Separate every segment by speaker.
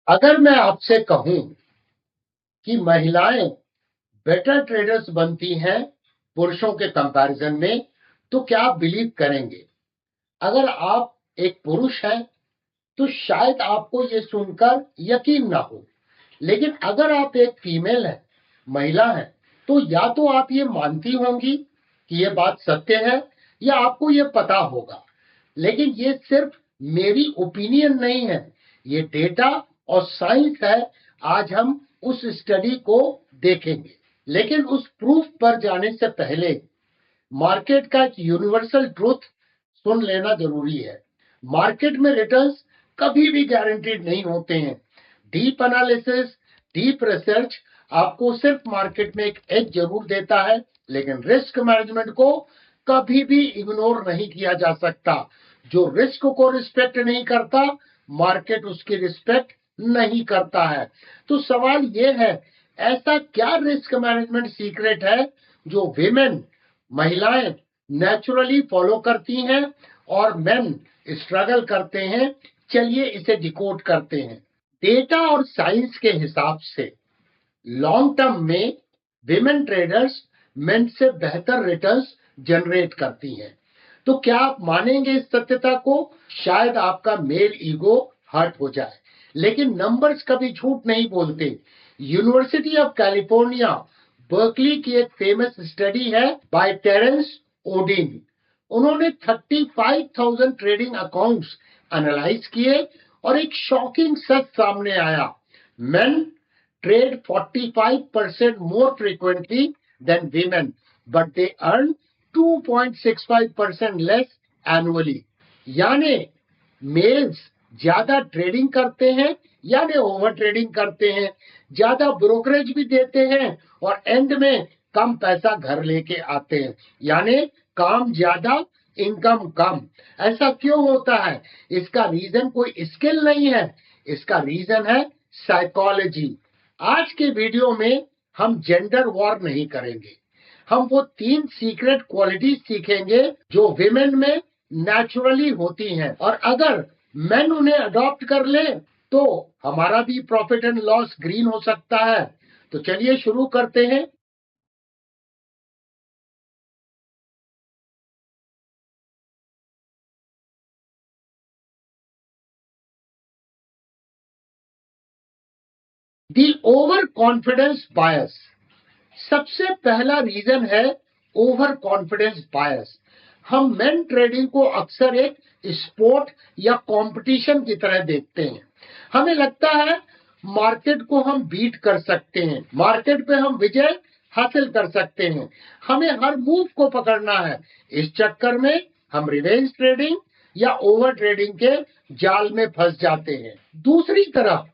Speaker 1: अगर मैं आपसे कहूं कि महिलाएं बेटर ट्रेडर्स बनती हैं पुरुषों के कंपैरिजन में, तो क्या आप बिलीव करेंगे? अगर आप एक पुरुष हैं तो शायद आपको ये सुनकर यकीन ना हो, लेकिन अगर आप एक फीमेल हैं, महिला हैं, तो या तो आप ये मानती होंगी कि ये बात सत्य है, या आपको ये पता होगा। लेकिन ये सिर्फ मेरी ओपिनियन नहीं है, ये डेटा और साइंस है। आज हम उस स्टडी को देखेंगे, लेकिन उस प्रूफ पर जाने से पहले मार्केट का एक यूनिवर्सल ट्रूथ सुन लेना जरूरी है। मार्केट में रिटर्न्स कभी भी गारंटीड नहीं होते हैं। डीप एनालिसिस, डीप रिसर्च आपको सिर्फ मार्केट में एक एज जरूर देता है, लेकिन रिस्क मैनेजमेंट को कभी भी इग्नोर नहीं किया जा सकता। जो रिस्क को रिस्पेक्ट नहीं करता, मार्केट उसकी रिस्पेक्ट नहीं करता है। तो सवाल यह है, ऐसा क्या रिस्क मैनेजमेंट सीक्रेट है जो विमेन, महिलाएं नेचुरली फॉलो करती हैं और मेन स्ट्रगल करते हैं? चलिए इसे डिकोड करते हैं। डेटा और साइंस के हिसाब से लॉन्ग टर्म में विमेन ट्रेडर्स मेन से बेहतर रिटर्न्स जनरेट करती हैं। तो क्या आप मानेंगे इस सत्यता को? शायद आपका मेल ईगो हर्ट हो जाए, लेकिन नंबर्स कभी झूठ नहीं बोलते। यूनिवर्सिटी ऑफ कैलिफोर्निया बर्कली की एक फेमस स्टडी है बाय टेरेंस ओडिन। उन्होंने 35,000 ट्रेडिंग अकाउंट्स एनालाइज किए और एक शॉकिंग सच सामने आया। Main trade 45% more frequently than women, but they earn 2.65% less annually. यानी मेल्स ज्यादा ट्रेडिंग करते हैं, यानी ओवर ट्रेडिंग करते हैं, ज्यादा ब्रोकरेज भी देते हैं और एंड में कम पैसा घर लेके आते हैं। यानी काम ज्यादा, इनकम कम। ऐसा क्यों होता है? इसका रीजन कोई स्किल नहीं है, इसका रीजन है साइकोलॉजी। आज के वीडियो में हम जेंडर वॉर नहीं करेंगे, हम वो 3 सीक्रेट क्वालिटीज सीखेंगे जो विमेन में नेचुरली होती हैं, और अगर मेन उन्हें अडॉप्ट कर ले तो हमारा भी प्रॉफिट एंड लॉस ग्रीन हो सकता है। तो चलिए शुरू करते हैं। दी ओवर कॉन्फिडेंस बायस। सबसे पहला रीजन है ओवर कॉन्फिडेंस बायस। हम मेन ट्रेडिंग को अक्सर एक स्पोर्ट या कंपटीशन की तरह देखते हैं। हमें लगता है मार्केट को हम बीट कर सकते हैं, मार्केट पे हम विजय हासिल कर सकते हैं, हमें हर मूव को पकड़ना है। इस चक्कर में हम रिवेंज ट्रेडिंग या ओवर ट्रेडिंग के जाल में फंस जाते हैं। दूसरी तरफ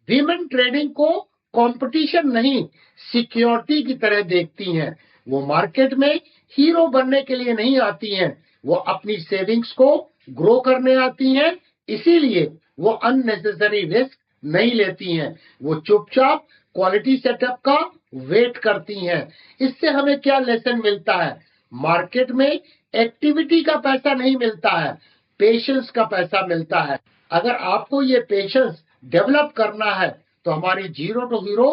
Speaker 1: विमेन ट्रेडिंग को कंपटीशन नहीं, सिक्योरिटी की तरह देखती हैं। वो मार्केट में हीरो बनने के लिए नहीं आती हैं, वो अपनी सेविंग्स को ग्रो करने आती हैं। इसीलिए वो अननेसेसरी रिस्क नहीं लेती हैं, वो चुपचाप क्वालिटी सेटअप का वेट करती हैं। इससे हमें क्या लेसन मिलता है? मार्केट में एक्टिविटी का पैसा नहीं मिलता है, पेशेंस का पैसा मिलता है। अगर आपको ये पेशेंस डेवलप करना है तो हमारी 0 to हीरो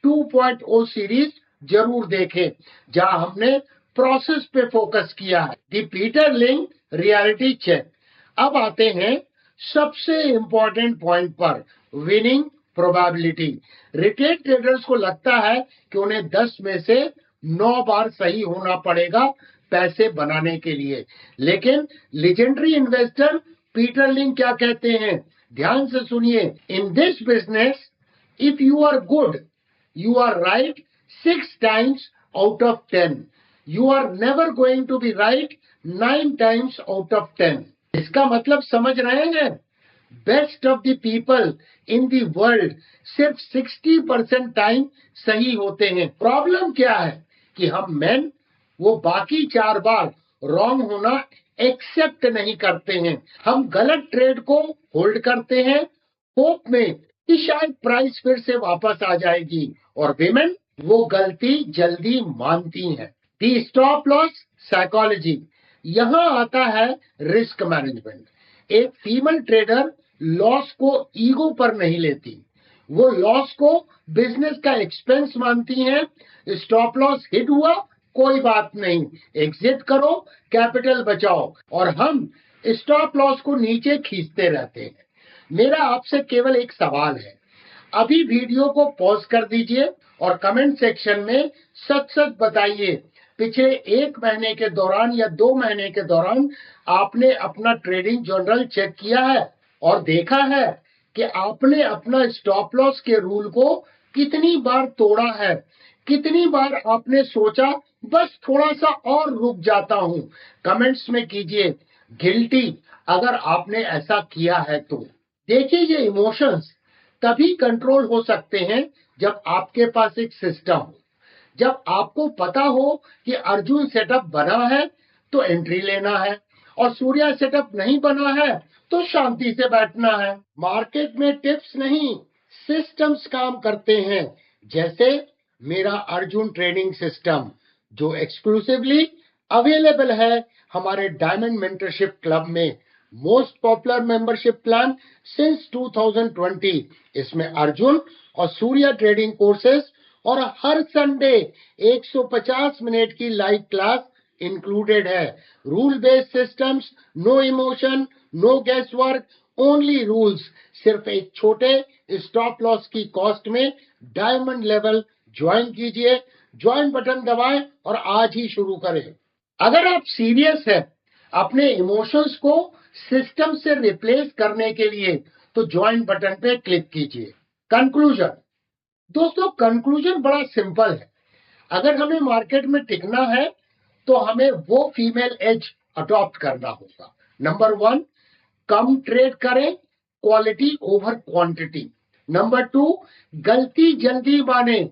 Speaker 1: 2.0 सीरीज जरूर देखें, जहां हमने प्रोसेस पे फोकस किया है। दी पीटर लिंक रियलिटी चेक। अब आते हैं सबसे इंपॉर्टेंट पॉइंट पर, विनिंग प्रोबेबिलिटी। रिटेल ट्रेडर्स को लगता है कि उन्हें 10 में से 9 बार सही होना पड़ेगा पैसे बनाने के लिए, लेकिन लेजेंडरी इन्वेस्टर पीटर लिंक क्या कहते हैं? ध्यान से सुनिए। In this business if you are good, you are right 6 times out of 10, you are never going to be right 9 times out of 10। इसका मतलब समझ रहे हैं? Best of the people in the world सिर्फ 60% टाइम सही होते हैं। Problem क्या है कि हम मेन वो बाकी 4 बार रॉन्ग होना एक्सेप्ट नहीं करते हैं। हम गलत ट्रेड को होल्ड करते हैं होप में कि शायद प्राइस फिर से वापस आ जाएगी, और विमेन वो गलती जल्दी मानती हैं। दी स्टॉप लॉस साइकोलॉजी। यहां आता है रिस्क मैनेजमेंट। एक फीमेल ट्रेडर लॉस को ईगो पर नहीं लेती, वो लॉस को बिजनेस का एक्सपेंस मानती हैं। स्टॉप लॉस हिट हुआ, कोई बात नहीं, एग्जिट करो, कैपिटल बचाओ, और हम स्टॉप लॉस को नीचे खींचते रहते हैं। मेरा आपसे केवल एक सवाल है, अभी वीडियो को पॉज कर दीजिए और कमेंट सेक्शन में सच सच बताइए, पिछले 1 महीने के दौरान या 2 महीने के दौरान आपने अपना ट्रेडिंग जर्नल चेक किया है और देखा है कि आपने अपना स्टॉप लॉस के रूल को कितनी बार तोड़ा है, कितनी बार आपने सोचा बस थोड़ा सा और रुक जाता हूं। कमेंट्स में कीजिए गिल्टी अगर आपने ऐसा किया है तो। देखिए, ये इमोशंस तभी कंट्रोल हो सकते हैं जब आपके पास एक सिस्टम हो, जब आपको पता हो कि अर्जुन सेटअप बना है तो एंट्री लेना है और सूर्या सेटअप नहीं बना है तो शांति से बैठना है। मार्केट में टिप्स नहीं, सिस्टम्स काम करते हैं, जैसे मेरा अर्जुन ट्रेडिंग सिस्टम जो एक्सक्लूसिवली अवेलेबल है हमारे डायमंड मेंटरशिप क्लब में, most popular membership plan since 2020। इसमें अर्जुन और सूर्या ट्रेडिंग कोर्सेस और हर संडे 150 मिनट की लाइव क्लास इंक्लूडेड है। Rule based systems, no emotion, no guess work, only rules. सिर्फ एक छोटे स्टॉप लॉस की कॉस्ट में डायमंड लेवल ज्वाइन कीजिए। ज्वाइन बटन दबाएं और आज ही शुरू करें। अगर आप सीरियस हैं अपने इमोशंस को सिस्टम से रिप्लेस करने के लिए तो ज्वाइन बटन पे क्लिक कीजिए। कंक्लूजन, दोस्तों कंक्लूजन बड़ा सिंपल है। अगर हमें मार्केट में टिकना है तो हमें वो फीमेल एज अडॉप्ट करना होगा। नंबर 1, कम ट्रेड करें, क्वालिटी ओवर क्वांटिटी। नंबर 2, गलती जल्दी माने,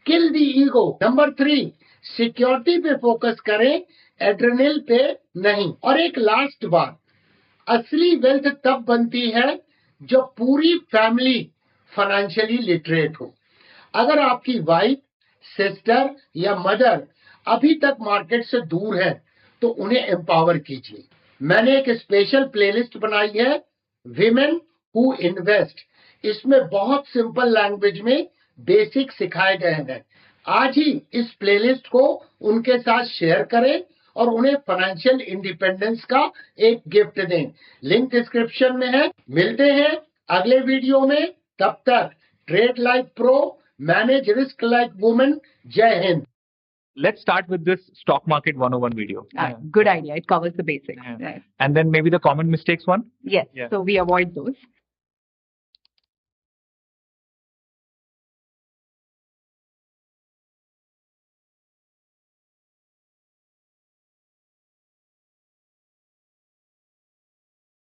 Speaker 1: किल दी ईगो। नंबर 3, सिक्योरिटी पे फोकस करें, एड्रेनल पे नहीं। और एक लास्ट बात, असली वेल्थ तब बनती है जब पूरी फैमिली फाइनेंशियली लिटरेट हो। अगर आपकी वाइफ, सिस्टर या मदर अभी तक मार्केट से दूर है तो उन्हें एम्पावर कीजिए। मैंने एक स्पेशल प्लेलिस्ट बनाई है, विमेन हु इन्वेस्ट। इसमें बहुत सिंपल लैंग्वेज में बेसिक सिखाए गए हैं। आज ही इस प्लेलिस्ट को उनके साथ शेयर करें और उन्हें फाइनेंशियल इंडिपेंडेंस का एक गिफ्ट दें। लिंक डिस्क्रिप्शन में है। मिलते हैं अगले वीडियो में, तब तक trade like pro, manage risk like women. जय Hind.
Speaker 2: Let's start with this stock market 101 video.
Speaker 3: Good idea. It covers the basics.
Speaker 2: Yeah.
Speaker 3: Right.
Speaker 2: And then maybe the common mistakes one.
Speaker 3: Yes.
Speaker 2: Yeah.
Speaker 3: So we avoid those.